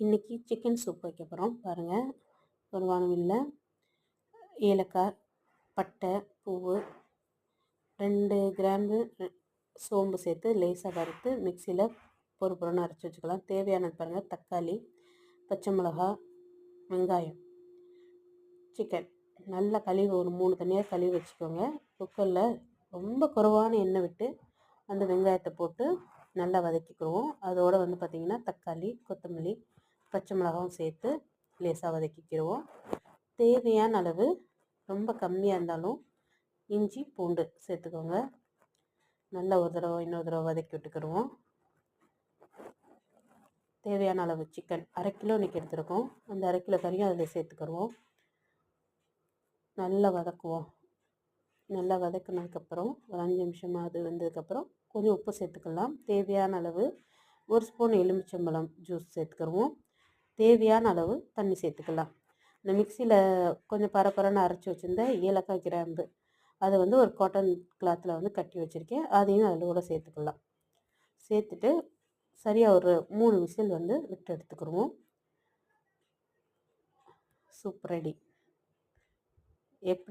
இன்றைக்கி chicken soup வைக்க போகிறோம் பாருங்கள். ஒரு வானலியில் ஏலக்காய், பட்டை, பூவு, 2 கிராம்பு, சோம்பு சேர்த்து லேசாக வறுத்து மிக்சியில் பொறுன்னு அரைச்சி வச்சுக்கலாம். தேவையானது பாருங்கள்: தக்காளி, பச்சை மிளகா, வெங்காயம், சிக்கன் நல்லா கழுவி ஒரு 3 தனியாக கழுவி வச்சுக்கோங்க. குக்கரில் ரொம்ப குறைவான எண்ணெய் விட்டு அந்த வெங்காயத்தை போட்டு நல்லா வதக்கிக்குவோம். அதோடு பார்த்திங்கன்னா தக்காளி, கொத்தமல்லி, பச்சை மிளகாவும் சேர்த்து லேசாக வதக்கிக்கிடுவோம். தேவையான அளவு, ரொம்ப கம்மியாக இருந்தாலும் இஞ்சி பூண்டு சேர்த்துக்கோங்க. நல்லா ஒரு தடவை இன்னொரு தடவை வதக்கி விட்டுக்கிடுவோம். தேவையான அளவு சிக்கன் 1/2 கிலோ இன்றைக்கி எடுத்துருக்கோம். அந்த 1/2 கிலோ கறியும் அதில் சேர்த்துக்கிடுவோம். நல்லா வதக்குவோம். நல்லா வதக்கினதுக்கப்புறம் ஒரு 5 நிமிஷமாக அது வந்ததுக்கப்புறம் கொஞ்சம் உப்பு சேர்த்துக்கலாம். தேவையான அளவு 1 ஸ்பூன் எலுமிச்சம்பழம் ஜூஸ் சேர்த்துக்கிடுவோம். தேவையான அளவு தண்ணி சேர்த்துக்கலாம். இந்த மிக்சியில் கொஞ்சம் பரப்பரன்னு அரைச்சி வச்சுருந்த ஏலக்காய், கிராம்பு அதை ஒரு காட்டன் கிளாத்தில் கட்டி வச்சுருக்கேன். அதையும் அதில் கூட சேர்த்துக்கலாம். சேர்த்துட்டு சரியாக ஒரு 3 விசில் விட்டு எடுத்துக்கிடுவோம். Soup ready. எப்படி